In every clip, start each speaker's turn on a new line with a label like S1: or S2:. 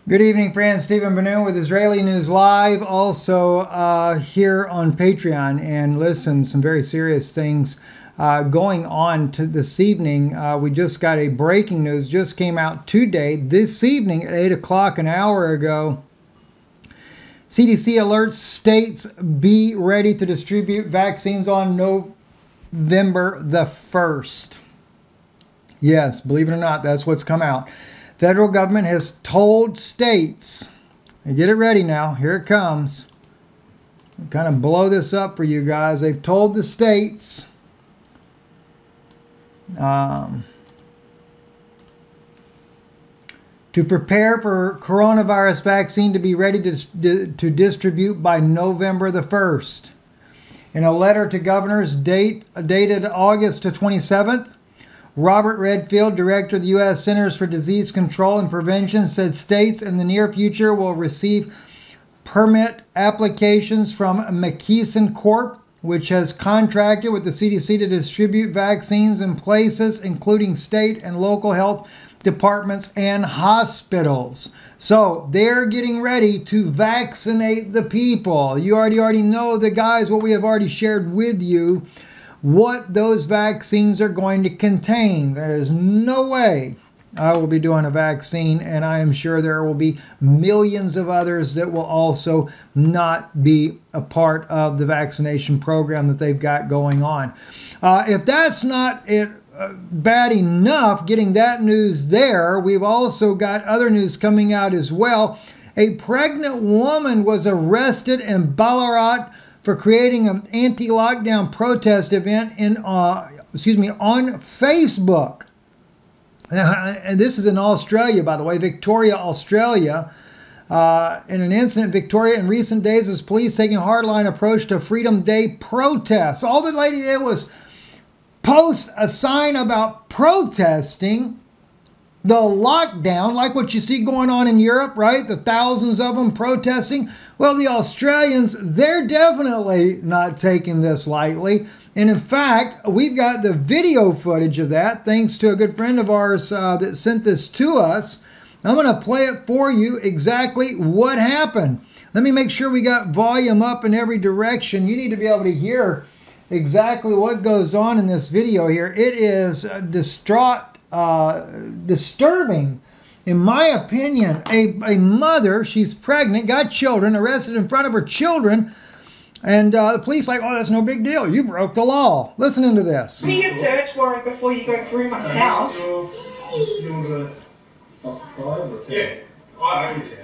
S1: Good evening, friends. Stephen Benoon with Israeli News Live, also here on Patreon. And listen, some very serious things going on this evening. We just got a breaking news, just came out today, this evening at 8 o'clock, an hour ago. CDC alerts states be ready to distribute vaccines on November the 1st. Yes, believe it or not, that's what's come out. Federal government has told states, and get it ready now, here it comes. I'll kind of blow this up for you guys. They've told the states to prepare for coronavirus vaccine to be ready to distribute by November the 1st. In a letter to governors dated August 27th, Robert Redfield, director of the U.S. Centers for Disease Control and Prevention, said states in the near future will receive permit applications from McKesson Corp., which has contracted with the CDC to distribute vaccines in places including state and local health departments and hospitals. So they're getting ready to vaccinate the people. You already know the guys, what we have already shared with you, what those vaccines are going to contain. There is no way I will be doing a vaccine, and I am sure there will be millions of others that will also not be a part of the vaccination program that they've got going on. If that's not bad enough, getting that news there, we've also got other news coming out as well. A pregnant woman was arrested in Ballarat for creating an anti-lockdown protest event on Facebook. And this is in Australia, by the way, Victoria, Australia. In an incident, Victoria, in recent days, was police taking a hardline approach to Freedom Day protests. All the lady did was post a sign about protesting the lockdown, like what you see going on in Europe, right? The thousands of them protesting. Well, the Australians, they're definitely not taking this lightly. And in fact, we've got the video footage of that, thanks to a good friend of ours that sent this to us. I'm going to play it for you, exactly what happened. Let me make sure we got volume up in every direction. You need to be able to hear exactly what goes on in this video here. It is disturbing, in my opinion. A mother, she's pregnant, got children, arrested in front of her children, and the police like, oh, that's no big deal. You broke the law. Listen into this.
S2: See a search warrant before you go through my house.
S3: Yeah, I own this house.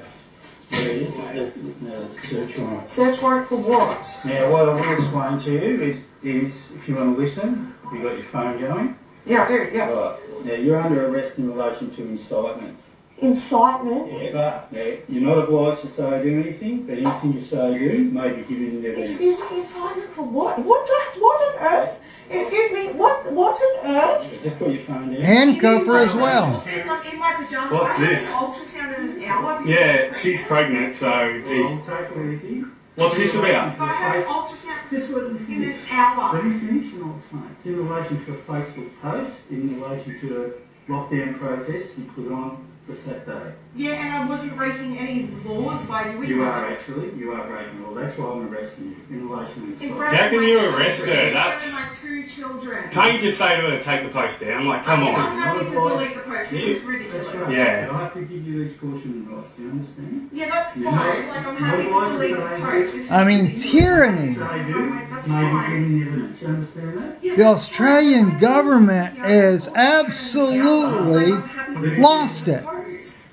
S3: Search warrant.
S2: Search warrant for what?
S3: Now, what I will explain to you is if you want to listen, have you got your phone going?
S2: Yeah, I do, yeah.
S3: Right. Now, you're under arrest in relation to incitement.
S2: Incitement?
S3: Yeah. Now, you're not obliged to say or do anything, but anything you say or do may be given in evidence.
S2: Excuse me, incitement for what? What on earth? Excuse me, what on earth?
S3: Just put your phone down.
S1: Handcuff her as well.
S2: It's like in my pajamas.
S4: What's this?
S2: Ultrasound in an hour.
S4: Yeah, she's pregnant, so...
S3: I'll take it easy.
S4: What's this about?
S2: If I have an ultrasound
S3: Just let me
S2: in
S3: finish.
S2: an hour.
S3: Let me finish and I'll explain. It's in relation to a Facebook post, in relation to a lockdown protest you put on for Saturday.
S2: Yeah, and I wasn't breaking any laws by doing
S3: You
S2: that.
S3: are actually, you are breaking the law. That's why I'm arresting you, in relation to
S2: In
S3: incitement.
S2: front
S4: How
S2: of
S4: can
S2: my
S4: you
S2: children.
S4: arrest her?
S2: In front
S4: That's-
S2: of my two children.
S4: Can't you just say to her to take the post down? Like, come
S2: I'm
S4: on.
S2: happy to delete the post. This is
S3: That's
S2: ridiculous.
S3: right.
S4: Yeah.
S3: I have to give you these caution rights, do you understand?
S2: Yeah, that's
S3: You're
S2: fine.
S3: not-
S2: Like, I'm happy to
S3: not
S2: delete the
S3: allowed to
S2: post.
S3: say-
S2: This is
S1: I mean,
S2: ridiculous.
S1: tyranny.
S3: Say do,
S2: That's
S3: maybe
S2: fine.
S3: giving evidence, you understand that?
S2: Yeah,
S1: The
S2: that's
S1: Australian
S2: fine.
S1: government
S2: Yeah,
S1: is
S2: I'm
S1: absolutely
S2: happy to
S1: lost it.
S2: post.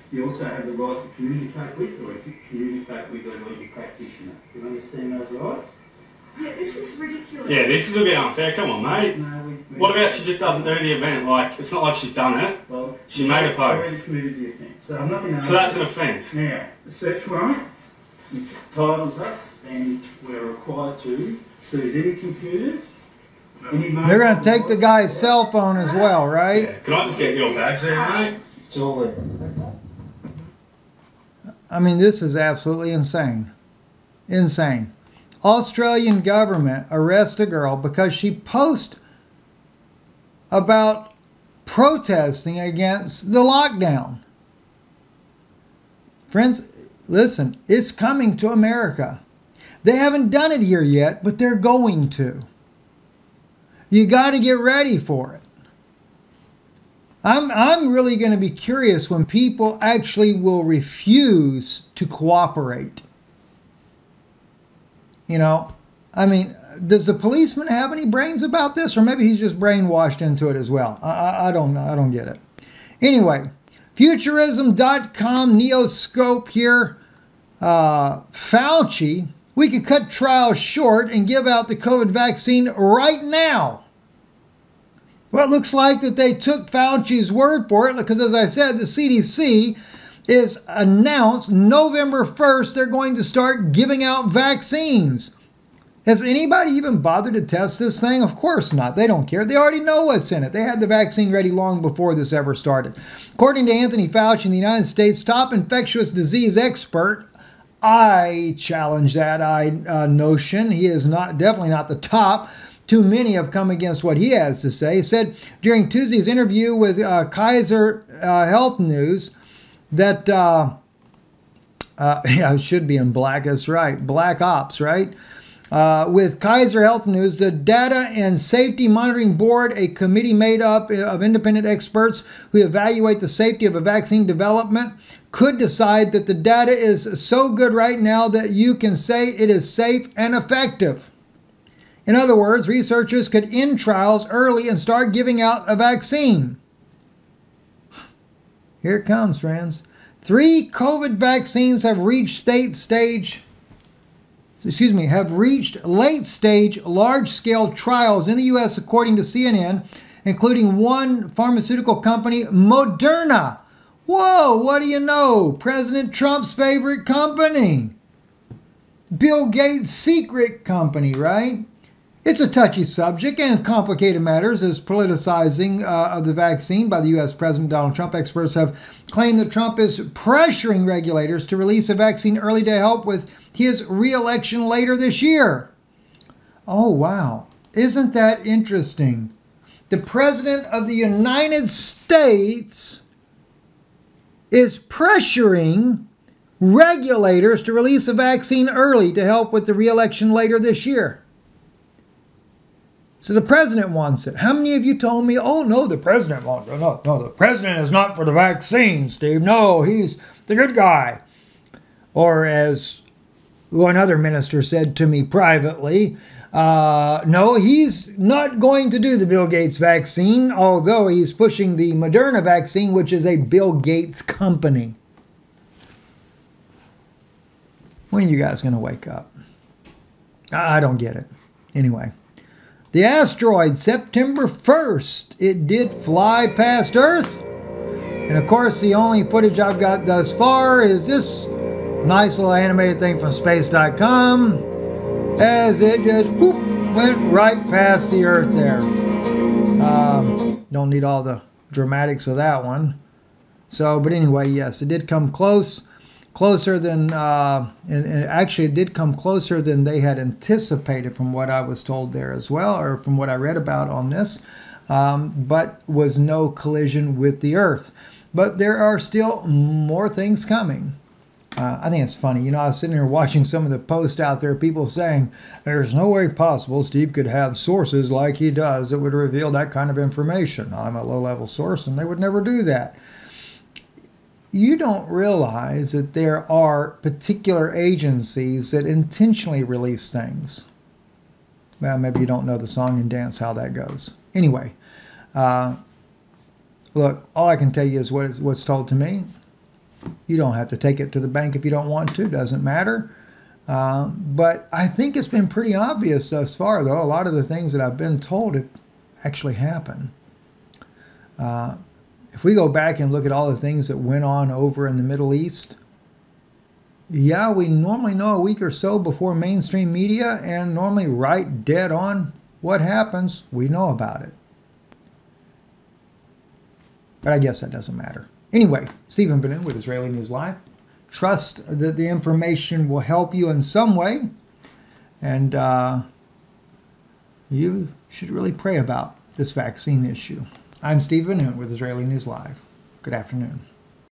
S3: You also have the right to communicate with or to communicate with a legal practitioner. Do you understand those rights?
S2: Yeah, this is ridiculous.
S4: Yeah, this is a bit unfair. Come on, mate.
S3: No,
S4: What about she just doesn't do the event? Like, it's not like she's done it.
S3: Well,
S4: She made a
S3: you've
S4: post.
S3: already committed the offence. So I'm not going to...
S4: So that's an offence.
S3: Now, the search warrant entitles us, and we're required to seize any computers, any...
S1: They're going to take the guy's cell phone as well, right?
S4: Yeah. Can I just get your badge there, mate?
S3: It's all there.
S1: I mean, this is absolutely insane. Insane. Australian government arrests a girl because she posted about protesting against the lockdown. Friends, listen, it's coming to America. They haven't done it here yet, but they're going to. You got to get ready for it. I'm really going to be curious when people actually will refuse to cooperate. You know, I mean, does the policeman have any brains about this? Or maybe he's just brainwashed into it as well. I don't know. I don't get it. Anyway, Futurism.com, Neoscope here. Fauci, we could cut trials short and give out the COVID vaccine right now. Well, it looks like that they took Fauci's word for it because, as I said, the CDC is announced November 1st they're going to start giving out vaccines. Has anybody even bothered to test this thing? Of course not. They don't care. They already know what's in it. They had the vaccine ready long before this ever started. According to Anthony Fauci, the United States' top infectious disease expert, I challenge that notion. He is definitely not the top. Too many have come against what he has to say. He said during Tuesday's interview with Kaiser Health News that, yeah, it should be in black, that's right, Black Ops, right? With Kaiser Health News, the Data and Safety Monitoring Board, a committee made up of independent experts who evaluate the safety of a vaccine development, could decide that the data is so good right now that you can say it is safe and effective. In other words, researchers could end trials early and start giving out a vaccine. Here it comes, friends. 3 COVID vaccines have reached late-stage, large-scale trials in the U.S., according to CNN, including one pharmaceutical company, Moderna. Whoa, what do you know? President Trump's favorite company. Bill Gates' secret company, right? It's a touchy subject and complicated matters as politicizing of the vaccine by the U.S. President Donald Trump. Experts have claimed that Trump is pressuring regulators to release a vaccine early to help with his re-election later this year. Oh, wow. Isn't that interesting? The President of the United States is pressuring regulators to release a vaccine early to help with the re-election later this year. So the president wants it. How many of you told me, oh, no, the president wants it? No, the president is not for the vaccine, Steve. No, he's the good guy. Or as one other minister said to me privately, no, he's not going to do the Bill Gates vaccine, although he's pushing the Moderna vaccine, which is a Bill Gates company. When are you guys going to wake up? I don't get it. Anyway. The asteroid, September 1st, it did fly past Earth. And of course, the only footage I've got thus far is this nice little animated thing from space.com as it just whoop, went right past the Earth there. Don't need all the dramatics of that one. So, but anyway, yes, it did come closer than, and actually it did come closer than they had anticipated from what I was told there as well, or from what I read about on this, but was no collision with the Earth. But there are still more things coming. I think it's funny. You know, I was sitting here watching some of the posts out there, people saying, there's no way possible Steve could have sources like he does that would reveal that kind of information. I'm a low-level source, and they would never do that. You don't realize that there are particular agencies that intentionally release things. Well, maybe you don't know the song and dance, how that goes. Anyway, look, all I can tell you is what's told to me. You don't have to take it to the bank if you don't want to. Doesn't matter. But I think it's been pretty obvious thus far, though. A lot of the things that I've been told have actually happened. If we go back and look at all the things that went on over in the Middle East, yeah, we normally know a week or so before mainstream media, and normally right dead on what happens, we know about it. But I guess that doesn't matter. Anyway, Stephen Benoon with Israeli News Live. Trust that the information will help you in some way, and you should really pray about this vaccine issue. I'm Steve Benoon with Israeli News Live. Good afternoon.